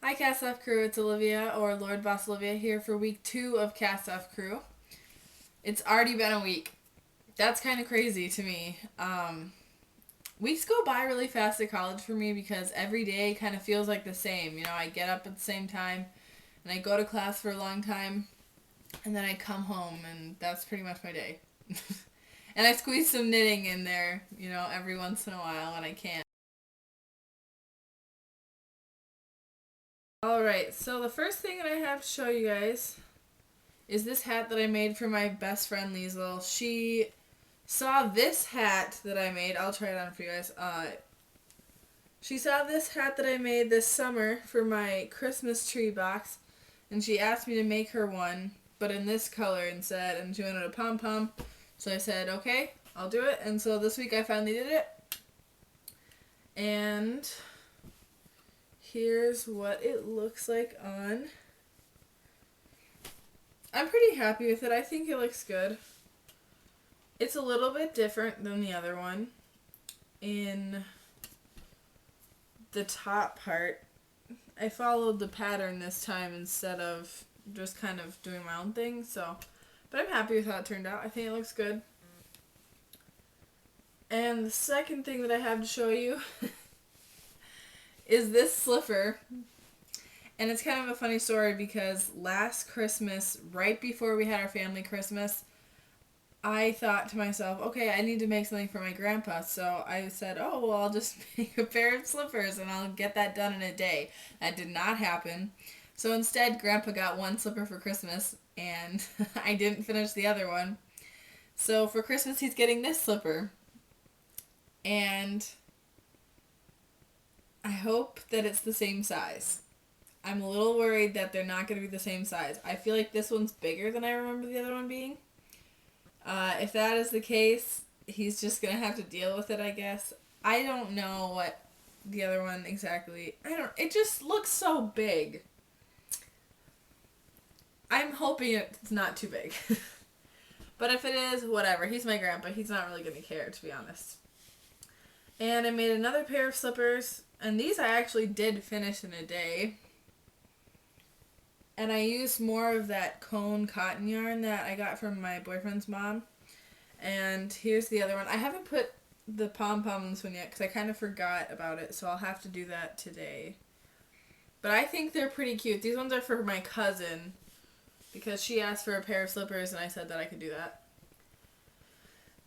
Hi Cast Off Crew, it's Olivia or Lord Boss Olivia here for week 2 of Cast Off Crew. It's already been a week. That's kind of crazy to me. Weeks go by really fast at college for me because every day kind of feels like the same. You know, I get up at the same time and I go to class for a long time and then I come home and that's pretty much my day. And I squeeze some knitting in there, every once in a while when I can. Alright, so the first thing that I have to show you guys is this hat that I made for my best friend Liesl. She saw this hat that I made. I'll try it on for you guys. She saw this hat that I made this summer for my Christmas tree box, and she asked me to make her one, but in this color instead, and she wanted a pom-pom. So I said, okay, I'll do it. And so this week I finally did it. And here's what it looks like on. I'm pretty happy with it. I think it looks good. It's a little bit different than the other one in the top part. I followed the pattern this time instead of just kind of doing my own thing, but I'm happy with how it turned out. I think it looks good. And the second thing that I have to show you is this slipper. And it's kind of a funny story because last Christmas, right before we had our family Christmas, I thought to myself, okay, I need to make something for my grandpa. So I said, oh, well, I'll just make a pair of slippers and I'll get that done in a day. That did not happen. So instead, Grandpa got one slipper for Christmas and I didn't finish the other one. So for Christmas, he's getting this slipper. And I hope that it's the same size. I'm a little worried that they're not going to be the same size. I feel like this one's bigger than I remember the other one being. If that is the case, he's just going to have to deal with it, I guess. I don't know what the other one exactly... It just looks so big. I'm hoping it's not too big. But if it is, whatever. He's my grandpa. He's not really going to care, to be honest. And I made another pair of slippers. And these I actually did finish in a day. And I used more of that cone cotton yarn that I got from my boyfriend's mom. And here's the other one. I haven't put the pom-pom in this one yet because I kind of forgot about it. So I'll have to do that today. But I think they're pretty cute. These ones are for my cousin because she asked for a pair of slippers and I said that I could do that.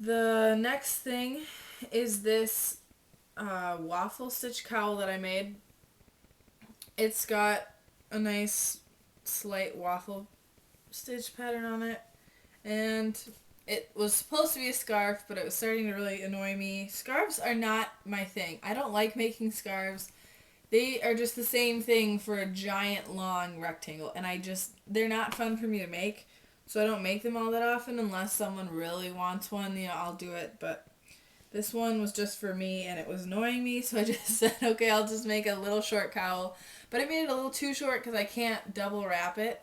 The next thing is this waffle stitch cowl that I made. It's got a nice slight waffle stitch pattern on it, and it was supposed to be a scarf, but it was starting to really annoy me. Scarves are not my thing. I don't like making scarves. They are just the same thing for a giant long rectangle, and they're not fun for me to make, so I don't make them all that often unless someone really wants one. I'll do it, but this one was just for me, and it was annoying me, so I just said, okay, I'll just make a little short cowl. But I made it a little too short because I can't double wrap it.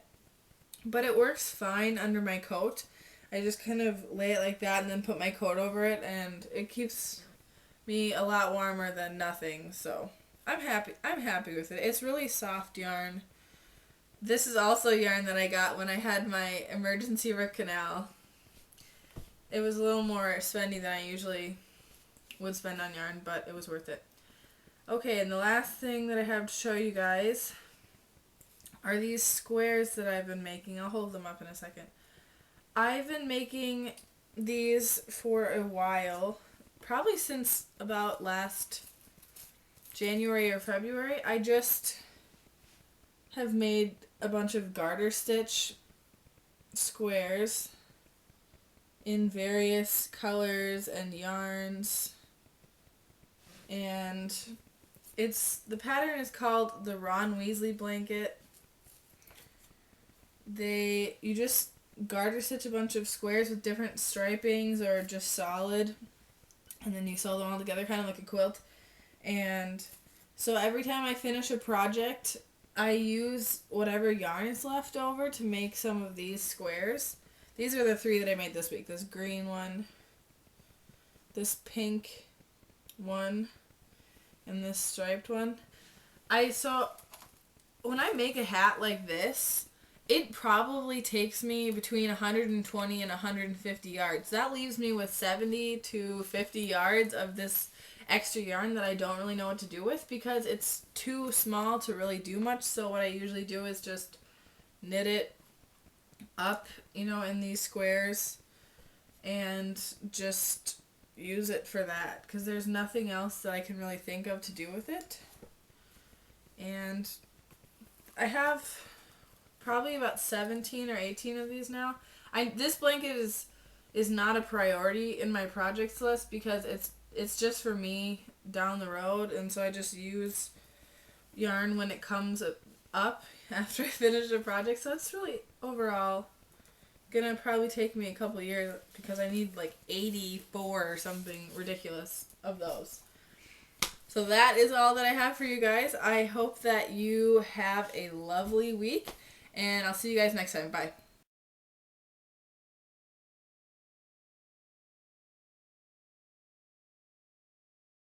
But it works fine under my coat. I just kind of lay it like that and then put my coat over it, and it keeps me a lot warmer than nothing. So I'm happy. I'm happy with it. It's really soft yarn. This is also yarn that I got when I had my emergency root canal. It was a little more spendy than I usually would spend on yarn, but it was worth it. Okay, and the last thing that I have to show you guys are these squares that I've been making. I'll hold them up in a second. I've been making these for a while, probably since about last January or February. I just have made a bunch of garter stitch squares in various colors and yarns, and the pattern is called the Ron Weasley blanket. You just garter stitch a bunch of squares with different stripings or just solid, and then you sew them all together kind of like a quilt. And so every time I finish a project, I use whatever yarn is left over to make some of these squares. These are the 3 that I made this week. This green one, this pink one, and this striped one. So when I make a hat like this, it probably takes me between 120 and 150 yards. That leaves me with 70 to 50 yards of this extra yarn that I don't really know what to do with because it's too small to really do much. So what I usually do is just knit it up, in these squares and just use it for that because there's nothing else that I can really think of to do with it. And I have probably about 17 or 18 of these now. This blanket is not a priority in my projects list because it's just for me down the road, and so I just use yarn when it comes up after I finish a project. So it's really overall gonna probably take me a couple years because I need like 84 or something ridiculous of those. So that is all that I have for you guys. I hope that you have a lovely week, and I'll see you guys next time. Bye.